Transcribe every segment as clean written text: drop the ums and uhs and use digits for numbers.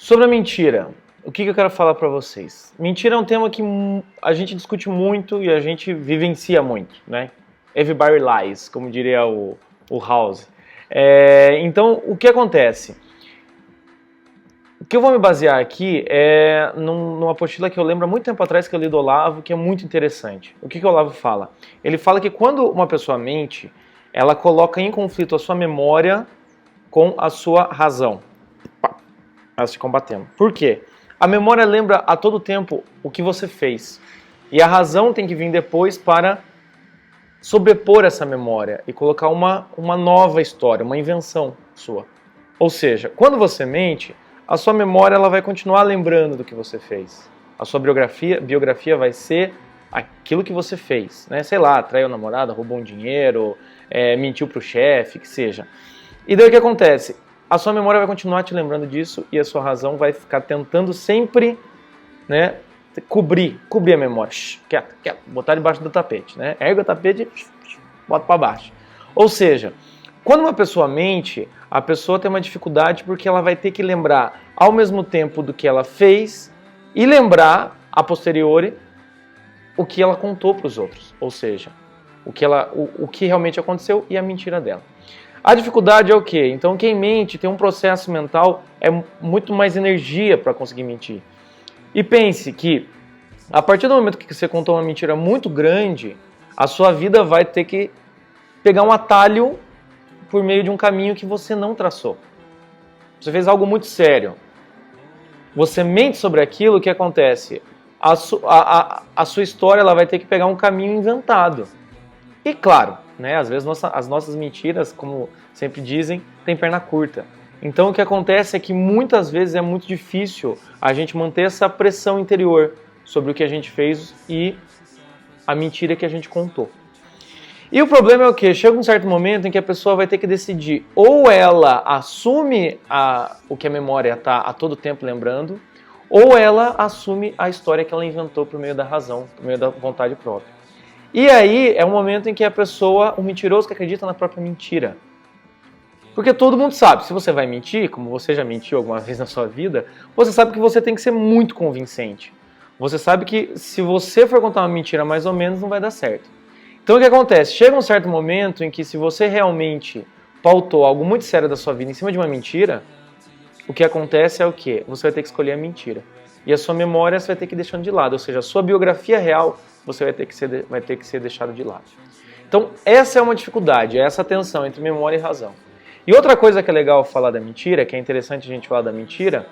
Sobre a mentira, o que eu quero falar para vocês? Mentira é um tema que a gente discute muito e a gente vivencia muito, né? Everybody lies, como diria o House. Então, o que acontece? O que eu vou me basear aqui é numa apostila que eu lembro há muito tempo atrás que eu li do Olavo, que é muito interessante. O que o Olavo fala? Ele fala que quando uma pessoa mente, ela coloca em conflito a sua memória com a sua razão. Elas se combatendo. Por quê? A memória lembra a todo tempo o que você fez. E a razão tem que vir depois para sobrepor essa memória e colocar uma nova história, uma invenção sua. Ou seja, quando você mente, a sua memória ela vai continuar lembrando do que você fez. A sua biografia vai ser aquilo que você fez. Né? Sei lá, traiu a namorada, roubou um dinheiro, mentiu para o chefe, que seja. E daí o que acontece? A sua memória vai continuar te lembrando disso e a sua razão vai ficar tentando sempre, né, cobrir a memória. Quieto, botar debaixo do tapete. Né? Ergue o tapete e bota para baixo. Ou seja, quando uma pessoa mente, a pessoa tem uma dificuldade porque ela vai ter que lembrar ao mesmo tempo do que ela fez e lembrar, a posteriori, o que ela contou para os outros. Ou seja, o que realmente aconteceu e a mentira dela. A dificuldade é o quê? Então quem mente tem um processo mental, é muito mais energia para conseguir mentir. E pense que a partir do momento que você contou uma mentira muito grande, a sua vida vai ter que pegar um atalho por meio de um caminho que você não traçou. Você fez algo muito sério. Você mente sobre aquilo, o que acontece? A sua história ela vai ter que pegar um caminho inventado. E claro, né, às vezes as nossas mentiras, como sempre dizem, têm perna curta. Então o que acontece é que muitas vezes é muito difícil a gente manter essa pressão interior sobre o que a gente fez e a mentira que a gente contou. E o problema é o quê? Chega um certo momento em que a pessoa vai ter que decidir, ou ela assume o que a memória está a todo tempo lembrando, ou ela assume a história que ela inventou por meio da razão, por meio da vontade própria. E aí é um momento em que a pessoa, o mentiroso que acredita na própria mentira. Porque todo mundo sabe, se você vai mentir, como você já mentiu alguma vez na sua vida, você sabe que você tem que ser muito convincente. Você sabe que se você for contar uma mentira mais ou menos, não vai dar certo. Então o que acontece? Chega um certo momento em que se você realmente pautou algo muito sério da sua vida em cima de uma mentira, o que acontece é o quê? Você vai ter que escolher a mentira. E a sua memória você vai ter que ir deixando de lado, ou seja, a sua biografia real você vai ter que ser deixado de lado. Então essa é uma dificuldade, é essa tensão entre memória e razão. E outra coisa que é legal falar da mentira, que é interessante a gente falar da mentira,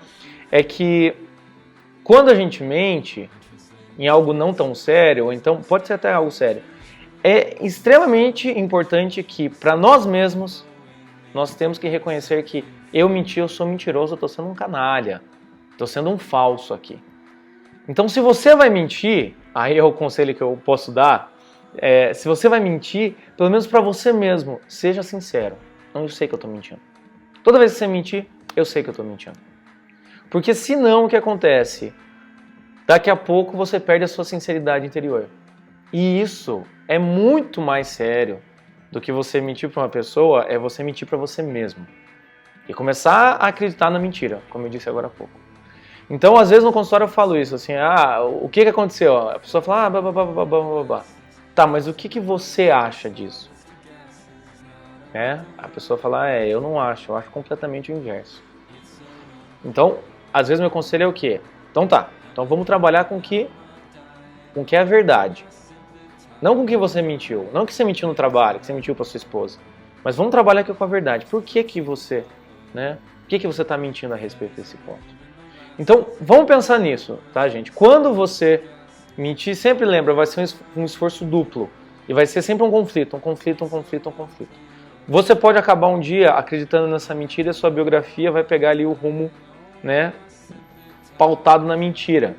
é que quando a gente mente em algo não tão sério, ou então pode ser até algo sério, é extremamente importante que para nós mesmos, nós temos que reconhecer que eu menti, eu sou mentiroso, eu estou sendo um canalha, estou sendo um falso aqui. Então se você vai mentir, aí é o conselho que eu posso dar, se você vai mentir, pelo menos para você mesmo, seja sincero. Não, eu sei que eu estou mentindo. Toda vez que você mentir, eu sei que eu estou mentindo. Porque senão o que acontece? Daqui a pouco você perde a sua sinceridade interior. E isso é muito mais sério do que você mentir para uma pessoa, é você mentir para você mesmo. E começar a acreditar na mentira, como eu disse agora há pouco. Então, às vezes no consultório eu falo isso, assim, o que aconteceu? A pessoa fala, blá. Tá, mas o que você acha disso? A pessoa fala, eu não acho, eu acho completamente o inverso. Então, às vezes meu conselho é o quê? Então tá, então vamos trabalhar com o que é a verdade. Não com que você mentiu, não que você mentiu no trabalho, que você mentiu para sua esposa, mas vamos trabalhar aqui com a verdade. Por que você, por que você está mentindo a respeito desse ponto? Então, vamos pensar nisso, tá, gente? Quando você mentir, sempre lembra, vai ser um esforço duplo. E vai ser sempre um conflito. Você pode acabar um dia acreditando nessa mentira e a sua biografia vai pegar ali o rumo, pautado na mentira.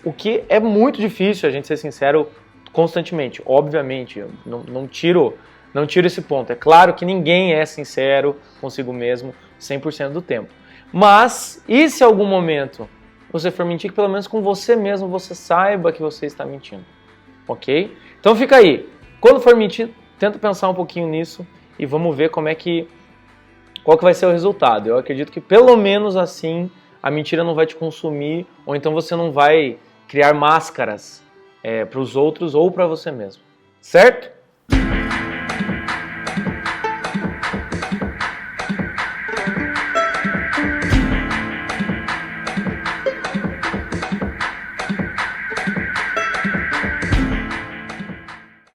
O que é muito difícil, a gente ser sincero, constantemente. Obviamente, não tiro esse ponto. É claro que ninguém é sincero consigo mesmo 100% do tempo. Mas, e se em algum momento você for mentir, que pelo menos com você mesmo você saiba que você está mentindo. Ok? Então fica aí. Quando for mentir, tenta pensar um pouquinho nisso e vamos ver qual que vai ser o resultado. Eu acredito que pelo menos assim a mentira não vai te consumir, ou então você não vai criar máscaras para os outros ou para você mesmo. Certo?